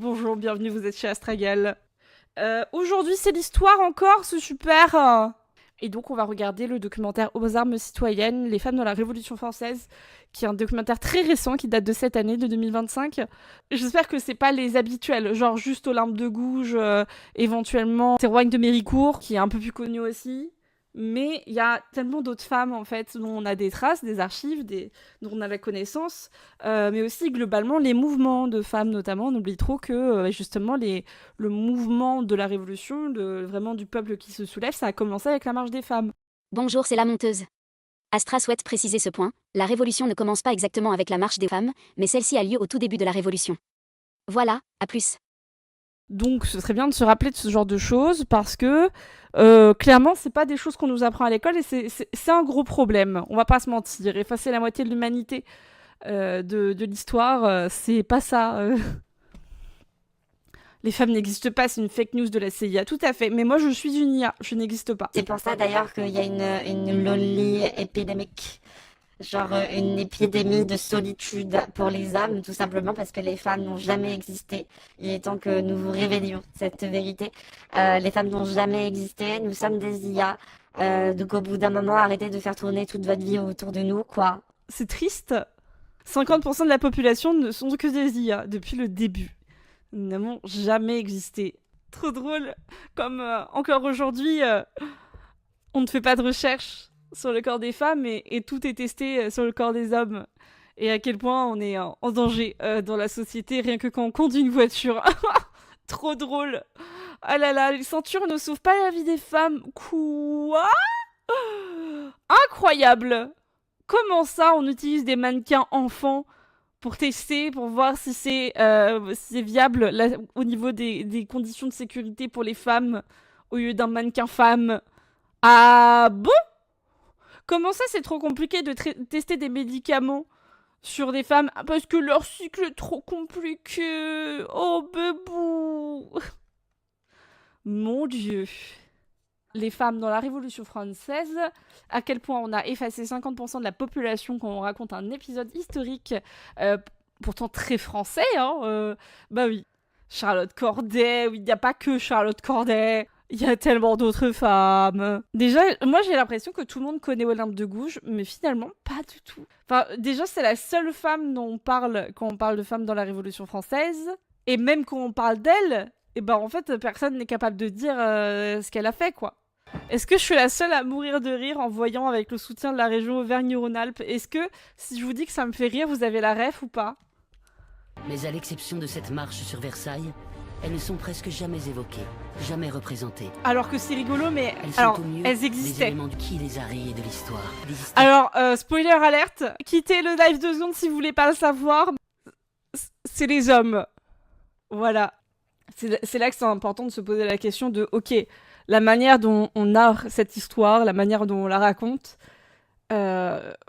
Bonjour, bienvenue, vous êtes chez Astragal. Aujourd'hui, c'est l'histoire encore, c'est super. Et donc, on va regarder le documentaire Aux armes citoyennes, les femmes dans la Révolution française, qui est un documentaire très récent, qui date de cette année, de 2025. J'espère que c'est pas les habituels, genre juste Olympe de Gouges, éventuellement Théroigne de Méricourt, qui est un peu plus connu aussi. Mais il y a tellement d'autres femmes, en fait, dont on a des traces, des archives, dont on a la connaissance, mais aussi, globalement, les mouvements de femmes, notamment. On oublie trop que, justement, le mouvement de la Révolution, vraiment du peuple qui se soulève, ça a commencé avec la marche des femmes. Bonjour, c'est la monteuse. Astra souhaite préciser ce point, la révolution ne commence pas exactement avec la marche des femmes, mais celle-ci a lieu au tout début de la révolution. Voilà, à plus. Donc, ce serait bien de se rappeler de ce genre de choses, parce que, clairement, c'est pas des choses qu'on nous apprend à l'école, et c'est un gros problème. On va pas se mentir. Effacer la moitié de l'humanité de l'histoire, c'est pas ça. Les femmes n'existent pas, c'est une fake news de la CIA. Tout à fait. Mais moi, je suis une IA. Je n'existe pas. C'est pour ça d'ailleurs qu'il y a une lonely épidémique, genre une épidémie de solitude pour les hommes, tout simplement parce que les femmes n'ont jamais existé. Il est temps que nous vous révélions cette vérité. Les femmes n'ont jamais existé, nous sommes des IA. Donc au bout d'un moment, arrêtez de faire tourner toute votre vie autour de nous, quoi. C'est triste. 50% de la population ne sont que des IA depuis le début. Nous n'avons jamais existé. Trop drôle. Comme encore aujourd'hui, on ne fait pas de recherche sur le corps des femmes et tout est testé sur le corps des hommes. Et à quel point on est en danger dans la société rien que quand on conduit une voiture. Trop drôle. Ah là là, les ceintures ne sauvent pas la vie des femmes. Quoi? Incroyable. Comment ça, on utilise des mannequins enfants pour tester, pour voir si c'est viable là, au niveau des conditions de sécurité pour les femmes, au lieu d'un mannequin femme? Ah bon? Comment ça, c'est trop compliqué de tester des médicaments sur des femmes? Parce que leur cycle est trop compliqué. Oh, bébou. Mon Dieu. Les femmes dans la Révolution française, à quel point on a effacé 50% de la population quand on raconte un épisode historique, pourtant très français, hein. Bah oui. Charlotte Corday, oui, il n'y a pas que Charlotte Corday. Il y a tellement d'autres femmes. Déjà, moi j'ai l'impression que tout le monde connaît Olympe de Gouges, mais finalement pas du tout. Enfin, déjà c'est la seule femme dont on parle quand on parle de femmes dans la Révolution française. Et même quand on parle d'elle, et ben en fait personne n'est capable de dire ce qu'elle a fait, quoi. Est-ce que je suis la seule à mourir de rire en voyant avec le soutien de la région Auvergne-Rhône-Alpes? Est-ce que si je vous dis que ça me fait rire, vous avez la ref ou pas? Mais à l'exception de cette marche sur Versailles, elles ne sont presque jamais évoquées, jamais représentées. Alors que c'est rigolo, mais Elles sont alors au mieux elles les existaient. éléments de qui les a rayées de l'histoire. Alors spoiler alerte, quittez le live 2 secondes si vous voulez pas le savoir. C'est les hommes. Voilà. C'est là que c'est important de se poser la question de ok, la manière dont on narre cette histoire, la manière dont on la raconte,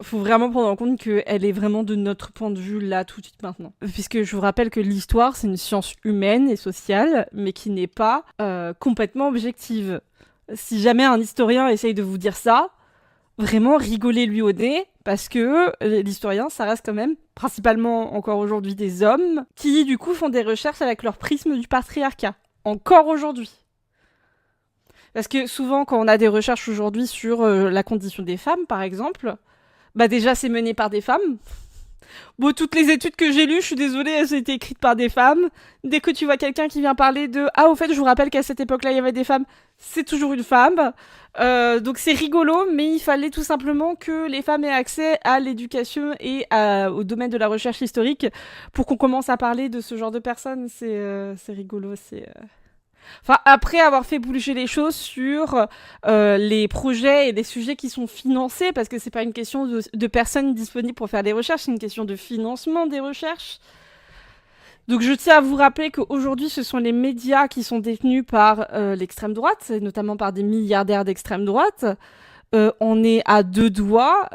faut vraiment prendre en compte qu'elle est vraiment de notre point de vue là tout de suite maintenant. Puisque je vous rappelle que l'histoire c'est une science humaine et sociale, mais qui n'est pas complètement objective. Si jamais un historien essaye de vous dire ça, vraiment rigolez-lui au nez, parce que l'historien ça reste quand même principalement encore aujourd'hui des hommes qui du coup font des recherches avec leur prisme du patriarcat. Encore aujourd'hui. Parce que souvent, quand on a des recherches aujourd'hui sur la condition des femmes, par exemple, bah déjà, c'est mené par des femmes. Bon, toutes les études que j'ai lues, je suis désolée, elles ont été écrites par des femmes. Dès que tu vois quelqu'un qui vient parler de « Ah, au fait, je vous rappelle qu'à cette époque-là, il y avait des femmes », c'est toujours une femme. Donc c'est rigolo, mais il fallait tout simplement que les femmes aient accès à l'éducation et au domaine de la recherche historique pour qu'on commence à parler de ce genre de personnes. C'est rigolo, c'est... Enfin, après avoir fait bouger les choses sur les projets et les sujets qui sont financés, parce que c'est pas une question de personnes disponibles pour faire des recherches, c'est une question de financement des recherches. Donc je tiens à vous rappeler qu'aujourd'hui, ce sont les médias qui sont détenus par l'extrême droite, et notamment par des milliardaires d'extrême droite. On est à deux doigts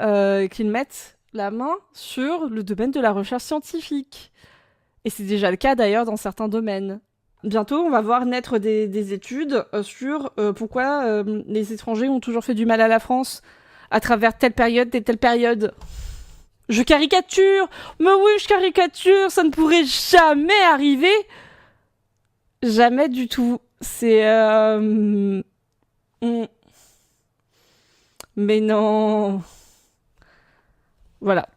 qu'ils mettent la main sur le domaine de la recherche scientifique. Et c'est déjà le cas d'ailleurs dans certains domaines. Bientôt, on va voir naître des études sur pourquoi les étrangers ont toujours fait du mal à la France à travers telle période et telle période. Je caricature! Mais oui, je caricature! Ça ne pourrait jamais arriver! Jamais du tout. C'est... Mais non. Voilà.